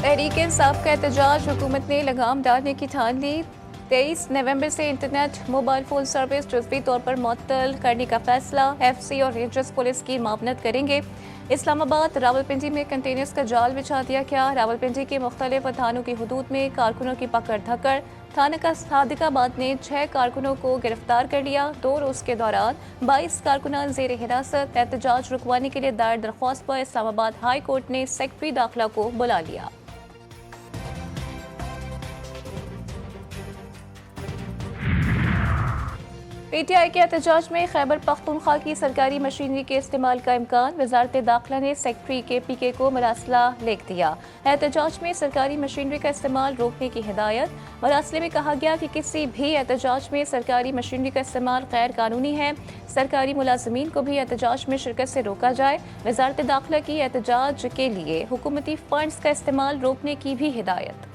तहरीक इंसाफ का एहतजाज, हुकूमत ने लगाम डालने की ठान ली। 23 नवंबर से इंटरनेट मोबाइल फोन सर्विस जुज़वी तौर पर मुअत्तल करने का फैसला। एफसी और रेंजर्स पुलिस की मामनत करेंगे। इस्लामाबाद रावलपिंडी में कंटेनर्स का जाल बिछा दिया गया। रावलपिंडी के मुख्तलिफ थानों की हदूद में कारकुनों की पकड़ धकड़। थाना का सादिकाबाद ने 6 कारकुनों को गिरफ्तार कर लिया। 2 रोज के दौरान 22 कारकुनान जेर हिरासत। एहतजाज रुकवाने के लिए दायर दरख्वास्त पर इस्लामाबाद हाई कोर्ट ने सेक्रेटरी दाखिला को बुला लिया। पीटीआई के एहतजाज में खैबर पख्तूनख्वा की सरकारी मशीनरी के इस्तेमाल का इम्कान। वजारत दाखिला ने सेक्रेटरी KPK को मरासला लिख दिया। एहतजाज में सरकारी मशीनरी का इस्तेमाल रोकने की हिदायत। मरासले में कहा गया कि किसी भी एहतजाज में सरकारी मशीनरी का इस्तेमाल गैर कानूनी है। सरकारी मुलाजमीन को भी एहतजाज में शिरकत से रोका जाए। वजारत दाखिला की एहतजाज के लिए हुकूमती फंड्स का इस्तेमाल रोकने की भी हिदायत।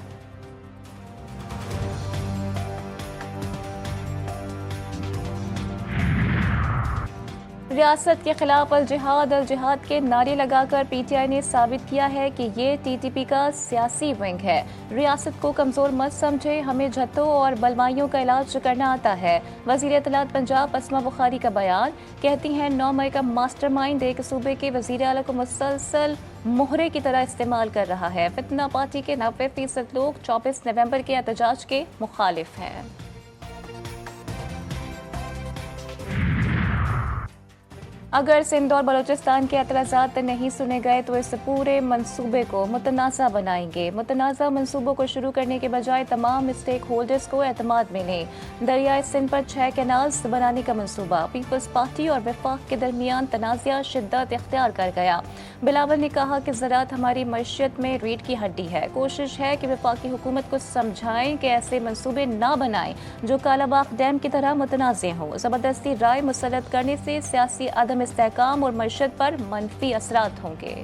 रियासत के खिलाफ अल जिहाद के नारे लगाकर पीटीआई ने साबित किया है कि ये TTP का सियासी विंग है। रियासत को कमजोर मत समझे, हमें झत्तों और बलवाइयों का इलाज करना आता है। वजीर इत्तलात पंजाब अस्मा बुखारी का बयान। कहती हैं 9 मई का मास्टरमाइंड एक सूबे के वजीर आला को मुसलसल मोहरे की तरह इस्तेमाल कर रहा है। फितना पार्टी के 90% लोग 24 नवंबर के एहतजाज के मुखालिफ हैं। अगर सिंध और बलूचिस्तान के एतराज़ात नहीं सुने गए तो इस पूरे मंसूबे को मुतनाज़ा बनाएंगे। मुतनाज़ा मंसूबों को शुरू करने के बजाय तमाम स्टेक होल्डर्स को एतमाद मिले। दरियाए सिंध पर 6 कैनाल्स बनाने का मंसूबा। पीपल्स पार्टी और वफाक के दरमियान तनाज़ा शिद्दत इख्तियार कर गया। बिलावल ने कहा कि ज़राअत हमारी मईशत में रीढ़ की हड्डी है। कोशिश है कि वफाकी हुकूमत को समझाएं कि ऐसे मंसूबे ना बनाएं जो कालाबाग डैम की तरह मुतनाज़ हों। ज़बरदस्ती राय मुसल्लत करने से सियासी अदम इस्तेहकाम और मईशत पर मनफी असरात होंगे।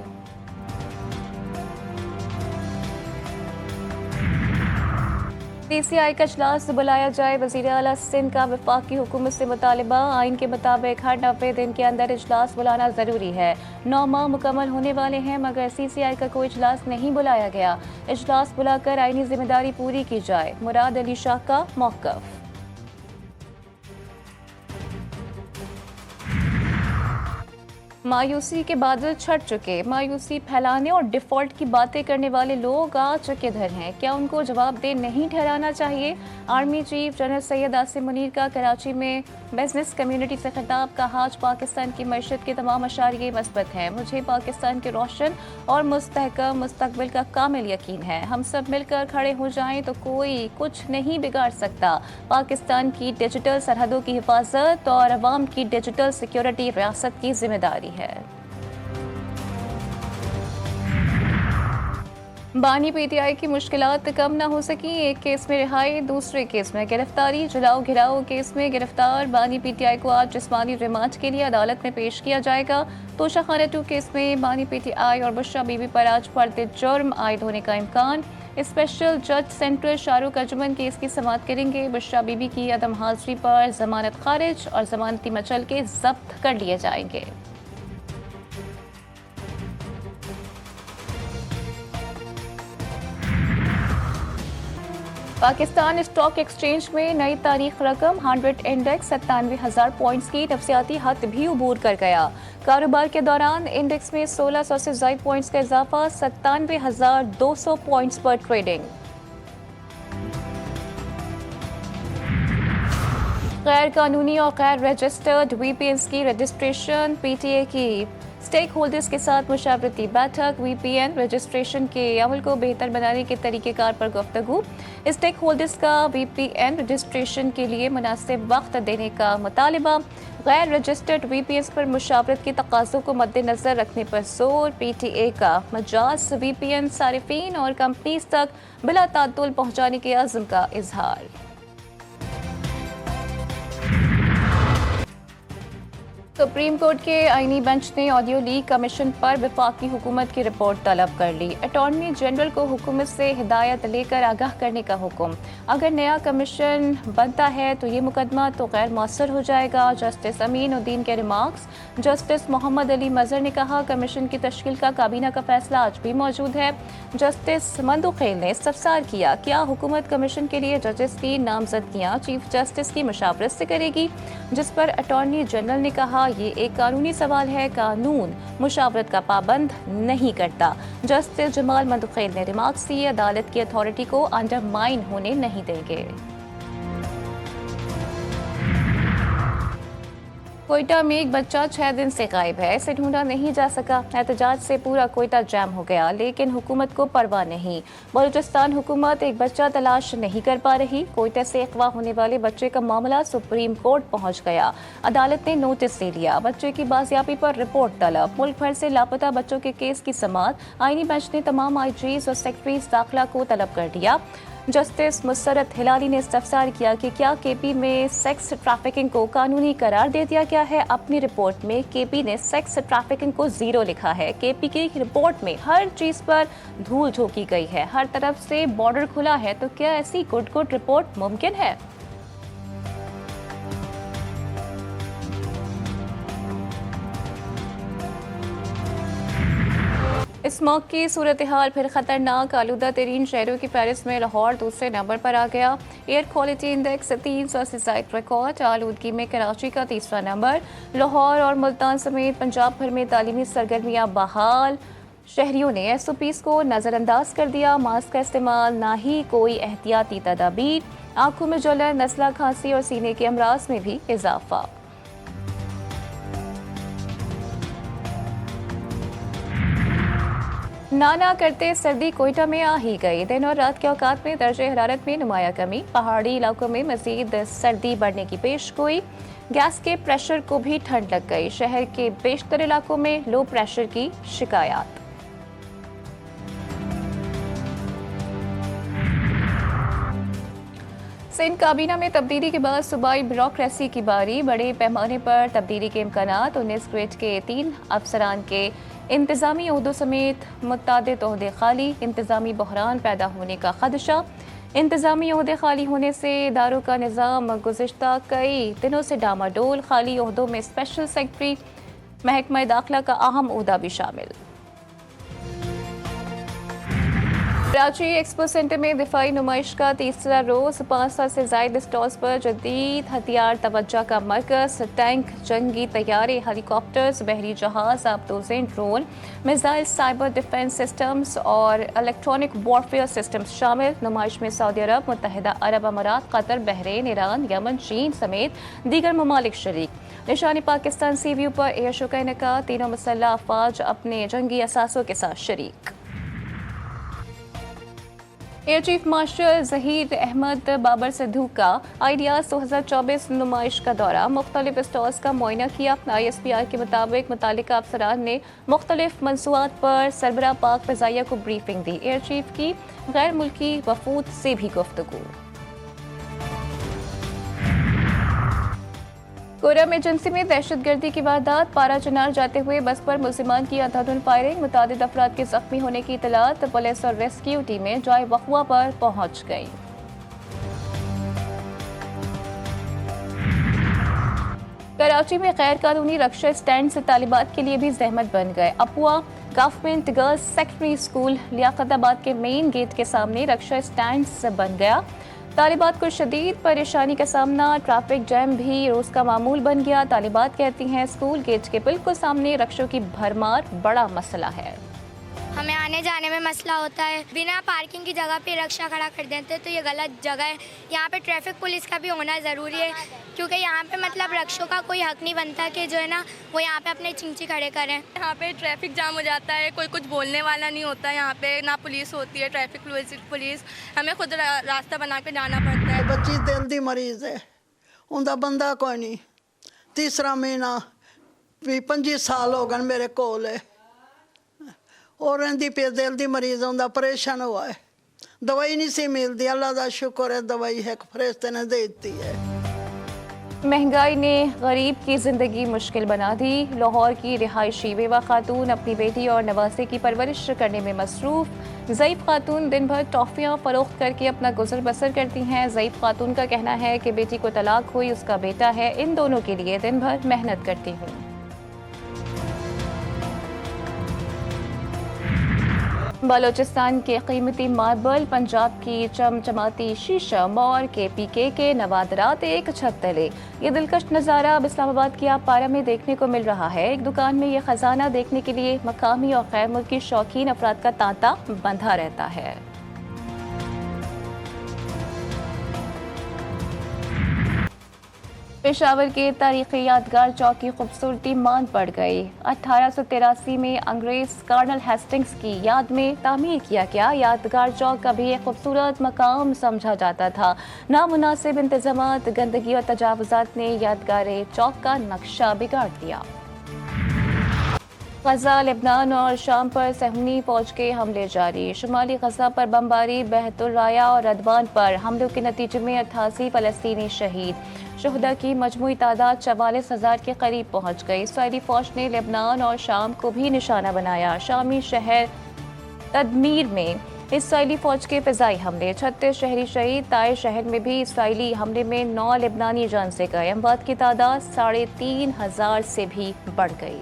PCI का इजलास बुलाया जाए। वज़ीर आला सिंध का वफाकी हुकूमत से मुतालबा। आइन के मुताबिक हर 90 दिन के अंदर इजलास बुलाना ज़रूरी है। 9 माह मुकम्मल होने वाले हैं मगर CCI का कोई इजलास नहीं बुलाया गया। इजलास बुलाकर आइनी जिम्मेदारी पूरी की जाए। मुराद अली शाह का मौक़िफ़। मायूसी के बादल छट चुके। मायूसी फैलाने और डिफॉल्ट की बातें करने वाले लोग आ चुके धर हैं। क्या उनको जवाबदेह नहीं ठहराना चाहिए? Army chief general Syed Asim Munir का कराची में बिजनेस कम्युनिटी से खिताब। कहा आज पाकिस्तान की मईशत के तमाम अशारिये मस्बत हैं। मुझे पाकिस्तान के रोशन और मुस्तहकम मुस्तकबिल का कामिल यकीन है। हम सब मिलकर खड़े हो जाएं तो कोई कुछ नहीं बिगाड़ सकता। पाकिस्तान की डिजिटल सरहदों की हिफाजत और अवाम की डिजिटल सिक्योरिटी रियासत की जिम्मेदारी है। बानी PTI की मुश्किलात कम न हो सकी। एक केस में रिहाई, दूसरे केस में गिरफ्तारी। जलाओ घिराओ केस में गिरफ्तार बानी PTI को आज जिस्मानी रिमांड के लिए अदालत में पेश किया जाएगा। तोशाखाना 2 केस में बानी PTI और बुशरा बीबी पर आज फर्द जुर्म आयद होने का इम्कान। स्पेशल जज सेंट्रल शाहरुख अर्जुमन केस की समाअत करेंगे। बुशरा बीबी की अदम हाजिरी पर जमानत खारिज और जमानती मचल के जब्त कर लिए जाएंगे। पाकिस्तान स्टॉक एक्सचेंज में नई तारीख रकम 100 इंडेक्स 97,000 पॉइंट्स की नफसियाती हद भी उबूर कर गया। कारोबार के दौरान इंडेक्स में 1600 से ज़ायद पॉइंट्स का इजाफा। 97,200 पॉइंट्स पर ट्रेडिंग। गैर कानूनी और गैर रजिस्टर्ड VPNs की रजिस्ट्रेशन। PTA की स्टेक होल्डर्स के साथ मुशावरती बैठक। VPN रजिस्ट्रेशन के अमल को बेहतर बनाने के तरीक़ेकार पर गुफ्तगू। स्टेक होल्डर्स का VPN रजिस्ट्रेशन के लिए मुनासिब वक्त देने का मुतालबा। गैर रजिस्टर्ड VPNs पर मुशावरत के तकाज़ों को मद्देनज़र रखने पर जोर। PTA का मजाज VPN सारिफीन और कंपनीज तक बिला तातुल पहुँचाने के अज़्म का इजहार। सुप्रीम कोर्ट के आईनी बेंच ने ऑडियो लीक कमीशन पर वफाकी हुकूमत की रिपोर्ट तलब कर ली। अटॉर्नी जनरल को हुकूमत से हिदायत लेकर आगाह करने का हुक्म। अगर नया कमीशन बनता है तो ये मुकदमा तो गैर मौसर हो जाएगा। जस्टिस अमीन उद्दीन के रिमार्क्स। जस्टिस मोहम्मद अली मजहर ने कहा, कमीशन की तश्कील का काबीना का फैसला आज भी मौजूद है। जस्टिस मंदुखेल ने इस्तफसार किया, क्या हुकूमत कमीशन के लिए जजेस की नामजदगियाँ चीफ जस्टिस की मशावरत से करेगी, जिस पर अटॉर्नी जनरल ने कहा, ये एक कानूनी सवाल है, कानून मुशावरत का पाबंद नहीं करता। जस्टिस जमाल मंदुखेल ने रिमार्क्स दिए, अदालत की अथॉरिटी को अंडरमाइन होने नहीं देंगे। कोयटा में एक बच्चा 6 दिन से गायब है, इसे ढूंढा नहीं जा सका। एहतजाज से पूरा कोयटा जैम हो गया, लेकिन हुकूमत को परवाह नहीं। बलूचिस्तान हुकूमत एक बच्चा तलाश नहीं कर पा रही। कोयटा से अगवा होने वाले बच्चे का मामला सुप्रीम कोर्ट पहुंच गया। अदालत ने नोटिस दे लिया, बच्चे की बाजियाबी पर रिपोर्ट तलब। मुल्क भर से लापता बच्चों के केस की समाअत आईनी बेंच ने तमाम आईजीज और सेक्रेटरीज दाखिला को तलब कर दिया। जस्टिस मुसरत हिलाली ने इस्तफसार किया कि क्या केपी में सेक्स ट्रैफिकिंग को कानूनी करार दे दिया गया है। अपनी रिपोर्ट में केपी ने सेक्स ट्रैफिकिंग को 0 लिखा है। केपी की रिपोर्ट में हर चीज पर धूल झोंकी गई है, हर तरफ से बॉर्डर खुला है, तो क्या ऐसी गुड रिपोर्ट मुमकिन है? इस मौके की सूरत हाल फिर खतरनाक। आलूदा तरीन शहरों की फहरिस्त में लाहौर दूसरे नंबर पर आ गया। एयर क्वालिटी इंडेक्स 300 से ज़ायद रिकॉर्ड। आलूदगी में कराची का तीसरा नंबर। लाहौर और मुल्तान समेत पंजाब भर में तालीमी सरगर्मियाँ बहाल। शहरियों ने SOPs को नज़रअंदाज कर दिया। मास्क का इस्तेमाल, ना ही कोई एहतियाती तदाबीर। आंखों में जलन, नज़ला, खांसी और सीने के अमराज में भी इजाफा। ना करते सर्दी कोयटा में आ ही गई। दिन और रात के औकात में दर्जे हरारत में नुमाया कमी। पहाड़ी इलाकों में मजीद सर्दी बढ़ने की पेशगोई। गैस के प्रेशर को भी ठंड लग गई। शहर के बेशतर इलाकों में लो प्रेशर की शिकायत। सिंध काबीना में तब्दीली के बाद सूबाई ब्यूरोक्रेसी की बारी। बड़े पैमाने पर तब्दीली के इम्कानात। 19 ग्रेड के 3 अफसरान के इंतजामी ओहदों समेत मुतअद्दिद ओहदे खाली। इंतजामी बहरान पैदा होने का खदशा। इंतजामी ओहदे खाली होने से इदारों का निज़ाम गुज़िश्ता कई दिनों से डामाडोल। खाली ओहदों में स्पेशल सेक्रेटरी, महकमा दाखिला का अहम ओहदा भी शामिल। कराची एक्सपो सेंटर में दिफाई नुमाइश का तीसरा रोज। 500 से ज़ायद स्टॉल्स पर जदीद हथियार तवज्जो का मरकज। टैंक, जंगी तैयारे, हेलीकॉप्टर्स, बहरी जहाज, आबदोज़ें, drone, missile, cyber defence systems और इलेक्ट्रॉनिक वॉरफेयर सिस्टम्स शामिल। नुमाइश में सऊदी अरब, मुत्तहिदा अरब अमारात, कतर, बहरीन, ईरान, यमन, चीन समेत दीगर ममालिक शरीक। निशानी पाकिस्तान सी व्यू पर एयर शो का इनेकाद। तीनों मुसल्लह अफवाज अपने जंगी असासों के साथ शरीक। Air chief marshal Zaheer Ahmed Babar Sidhu का आइडियाज़ 2024 नुमाइश का दौरा। मुख्तलिफ स्टॉल्स का मुआयना किया। ISPR के मुताबिक मुतालिका अफसरान ने मुख्तलिफ मंसूबात पर सरबराह पाक फ़िज़ाइया को ब्रीफिंग दी। एयर चीफ की गैर मुल्की वफूद से भी गुफ्तगू। कोरम एजेंसी में दहशतगर्दी की वारदात। पारा चनार जाते हुए बस पर मुल्जिमान की अंधाधुंध फायरिंग। मुतादिद अफराद के जख्मी होने की इतलात। पुलिस और रेस्क्यू टीमें जाए वक़्वा पर पहुंच गई। कराची में गैर कानूनी रक्षा स्टैंड से तालिबात के लिए भी जहमत बन गए। अपुआ government girls secondary school Liaquatabad के मेन गेट के सामने रक्षा स्टैंड बन गया। तालिबात को शदीद परेशानी का सामना। ट्रैफिक जैम भी रोज का मामूल बन गया। तालिबात कहती हैं स्कूल गेट के बिल्कुल सामने रक्षों की भरमार बड़ा मसला है। हमें आने जाने में मसला होता है। बिना पार्किंग की जगह पे रक्षा खड़ा कर देते हैं, तो ये गलत जगह है। यहाँ पे ट्रैफिक पुलिस का भी होना ज़रूरी है, क्योंकि यहाँ पे मतलब रक्षों का कोई हक नहीं बनता कि जो है ना वो यहाँ पे अपने चिंची खड़े करें। यहाँ पे ट्रैफिक जाम हो जाता है, कोई कुछ बोलने वाला नहीं होता। यहाँ पे ना पुलिस होती है, ट्रैफिक पुलिस, हमें खुद रास्ता बना के जाना पड़ता है। बच्ची दिल दी मरीज है, उनका बंदा कोई नहीं। तीसरा महीना भी 25 साल हो गए मेरे कोल है, और रही पे दिल दी मरीज उनका ऑपरेशन हुआ है। दवाई नहीं सी मिलती। अल्लाह का शुक्र है दवाई है फरिश्ते ने दे दी है। महंगाई ने गरीब की ज़िंदगी मुश्किल बना दी। लाहौर की रिहायशी बेवा खातून अपनी बेटी और नवासे की परवरिश करने में मसरूफ़। ज़ईफ़ खातून दिन भर टॉफ़ियाँ फ़रोख्त करके अपना गुजर बसर करती हैं। ज़ईफ़ खातून का कहना है कि बेटी को तलाक हुई, उसका बेटा है, इन दोनों के लिए दिन भर मेहनत करती हूँ। बलूचिस्तान के कीमती मार्बल, पंजाब की चमचमाती शीशम और KPK के नवादरात एक छत तले। ये दिलकश नज़ारा अब इस्लामाबाद की आपारा में देखने को मिल रहा है। एक दुकान में ये खजाना देखने के लिए मकामी और गैर मुल्की शौकीन अफराद का तांता बंधा रहता है। पेशावर के तारीखी यादगार चौक की खूबसूरती मान पड़ गई। 1883 में अंग्रेज कर्नल हेस्टिंग्स की याद में तामीर किया गया यादगार चौक कभी एक खूबसूरत मकाम समझा जाता था। नामुनासिब इंतजामात, गंदगी और तजावुजात ने यादगार चौक का नक्शा बिगाड़ दिया। गजा, लेबनान और शाम पर सहूनी फौज के हमले जारी। शुमाली गजा पर बमबारी, बहतुल राया और रदवान पर हमलों के नतीजे में 88 फ़लस्तीनी शहीद। शुहदा की मजमूई तादाद 44,000 के करीब पहुँच गई। इसराइली फौज ने लेबनान और शाम को भी निशाना बनाया। शामी शहर तदमीर में इसराइली फौज के फ़िज़ाई हमले, 36 शहरी शहीद। ताए शहर में भी इसराइली हमले में 9 लेबनानी जान से गए। अमवात की तादाद 3,500 से भी बढ़ गई।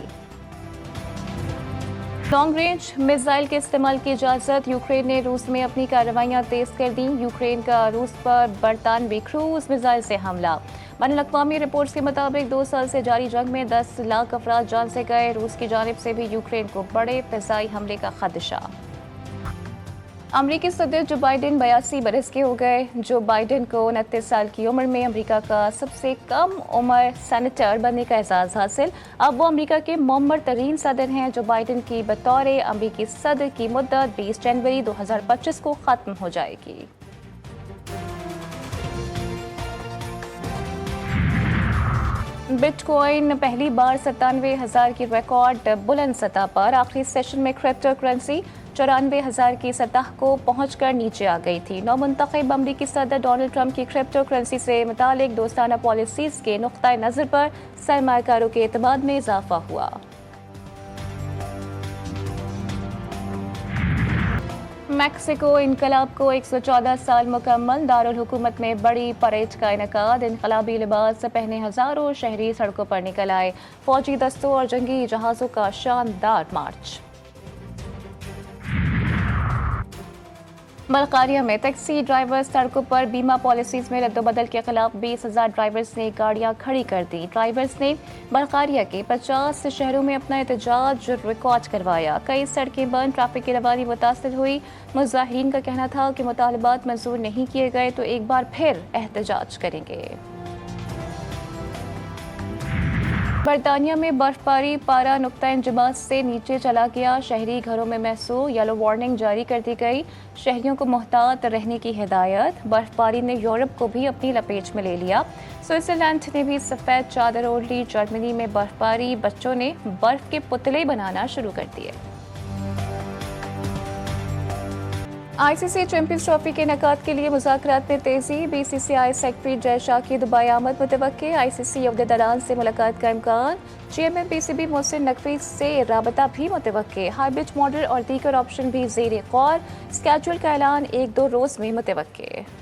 लॉन्ग रेंज मिसाइल के इस्तेमाल की इजाज़त, यूक्रेन ने रूस में अपनी कार्रवाइयाँ तेज़ कर दी। यूक्रेन का रूस पर बरतानवी क्रूज मिसाइल से हमला। बैनुल-अक़वामी रिपोर्ट्स के मुताबिक 2 साल से जारी जंग में 10 लाख अफराद जान से गए। रूस की जानिब से भी यूक्रेन को बड़े फ़िज़ाई हमले का खदशा। अमरीकी सदर जो बाइडेन 82 बरस के हो गए। जो बाइडेन को 29 साल की उम्र में अमेरिका का सबसे कम उम्र सेनेटर बनने का एजाज़ हासिल। अब वो अमेरिका के मुअम्मर तरीन सदर हैं। जो बाइडेन की बतौर अमरीकी सदर की मुद्दत 20 जनवरी 2025 को ख़त्म हो जाएगी। बिटकॉइन पहली बार 97,000 की रिकॉर्ड बुलंद सतह पर। आखिरी सेशन में क्रिप्टो करेंसी 94,000 की सतह को पहुंचकर नीचे आ गई थी। नौमुंतखब अमरीकी सदर डोनाल्ड ट्रंप की क्रिप्टो करेंसी से मुतालिक दोस्ताना पॉलिसीज़ के नुक्ता नज़र पर सरमायाकारों के एतमाद में इजाफा हुआ। मैक्सिको इनकलाब को 114 साल मुकम्मल। दारुल हुकूमत में बड़ी परेड का इनेकाद। इनकलाबी लिबास पहने हज़ारों शहरी सड़कों पर निकल आए। फौजी दस्तों और जंगी जहाज़ों का शानदार मार्च। बल्गारिया में टैक्सी ड्राइवर्स सड़कों पर बीमा पॉलिसीज में रद्दोबदल के खिलाफ 20,000 ड्राइवर्स ने गाड़ियां खड़ी कर दी। ड्राइवर्स ने बल्गारिया के 50 शहरों में अपना एहतजाज रिकॉर्ड करवाया। कई सड़कें बंद, ट्रैफिक की रवानी मुतासिर हुई। मुजाहिरीन का कहना था कि मुतालबात मंजूर नहीं किए गए तो एक बार फिर एहतजाज करेंगे। बरतानिया में बर्फबारी, पारा नुक्ता इंजमास से नीचे चला गया। शहरी घरों में महसूस येलो वार्निंग जारी कर दी गई। शहरियों को मुहतात रहने की हिदायत। बर्फबारी ने यूरोप को भी अपनी लपेट में ले लिया। स्विट्जरलैंड ने भी सफ़ेद चादर ओढ़ ली। जर्मनी में बर्फबारी, बच्चों ने बर्फ के पुतले बनाना शुरू कर दिए। ICC चैंपियंस ट्रॉफी के इनेकाद के लिए मुज़ाकरात में तेज़ी। BCCI सेक्रेटरी जय शाह की दुबई आमद मुतवक्के। ICC अहदेदारान से मुलाकात का इम्कान। चेयरमैन PCB मोहसिन नकवी से राबता भी मुतवक्के। हाइब्रिड मॉडल और दीगर ऑप्शन भी ज़ेर गौर। स्केड्यूल का ऐलान 1-2 रोज़ में मुतवक्के।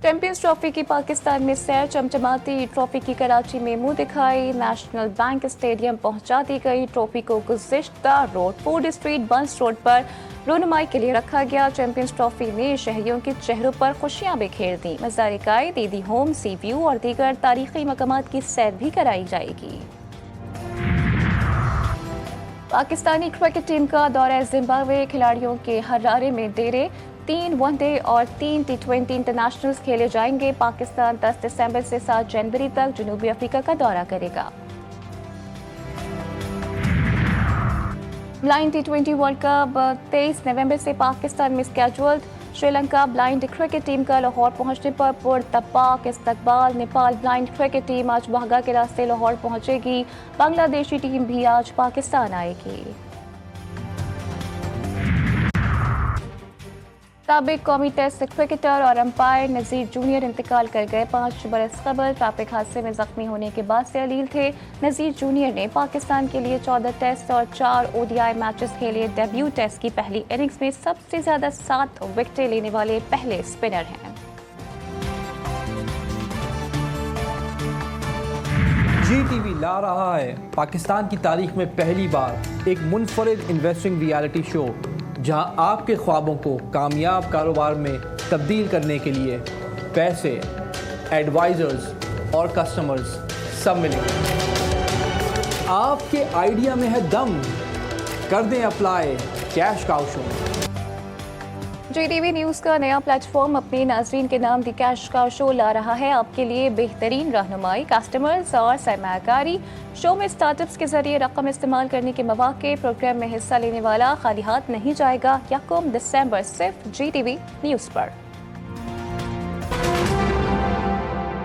चैंपियंस ट्रॉफी की पाकिस्तान में सैर, चमचमाती ट्रॉफी की कराची में मुंह दिखाई। नेशनल बैंक स्टेडियम पहुंचा दी गई। ट्रॉफी को गुज़िश्ता रोड, फूड स्ट्रीट, बंस रोड पर रोनुमाई के लिए रखा गया। चैंपियंस ट्रॉफी ने शहरियों के चेहरों पर खुशियां बिखेर दी। मज़ार-ए-कायद, दीदी होम, सी व्यू और दीगर तारीखी मकामात की सैर भी कराई जाएगी। पाकिस्तानी क्रिकेट टीम का दौरा जिम्बाब्वे। खिलाड़ियों के हरारे में डेरे। 3 वनडे और 3 T20 इंटरनेशनल्स खेले जाएंगे। पाकिस्तान 10 दिसंबर से 7 जनवरी तक जनूबी अफ्रीका का दौरा करेगा। ब्लाइंड T20 वर्ल्ड कप 23 नवंबर से पाकिस्तान में scheduled. Sri Lanka blind cricket team का लाहौर पहुंचने पर पुरतपाक इस्तकबाल। नेपाल ब्लाइंड क्रिकेट टीम आज बागा के रास्ते लाहौर पहुंचेगी। बांग्लादेशी टीम भी आज पाकिस्तान आएगी। साबिक कौमी टेस्ट क्रिकेटर और अंपायर नज़ीर जूनियर इंतकाल कर गए। 5 बरस कबल ट्रैफिक हादसे में जख्मी होने के बाद से अलील थे। नज़ीर जूनियर ने पाकिस्तान के लिए 14 टेस्ट और 4 ODI मैचेस खेले। डेब्यू टेस्ट की पहली इनिंग्स में सबसे ज़्यादा 7 विकेटें लेने वाले पहले स्पिनर हैं। GTV ला रहा है पाकिस्तान की तारीख में पहली बार एक मुनफरिद इन्वेस्टिंग रियलिटी शो, जहां आपके ख्वाबों को कामयाब कारोबार में तब्दील करने के लिए पैसे, एडवाइजर्स और कस्टमर्स सब मिलेंगे। आपके आइडिया में है दम, कर दें apply cash cow show. GTV news का नया प्लेटफॉर्म अपने नाजरीन के नाम दी कैश का शो ला रहा है। आपके लिए बेहतरीन रहनुमाई, कस्टमर्स और सरमायाकारी। शो में स्टार्टअप्स के जरिए रकम इस्तेमाल करने के मौके। प्रोग्राम में हिस्सा लेने वाला खाली हाथ नहीं जाएगा। 1 दिसंबर सिर्फ GTV न्यूज़ पर।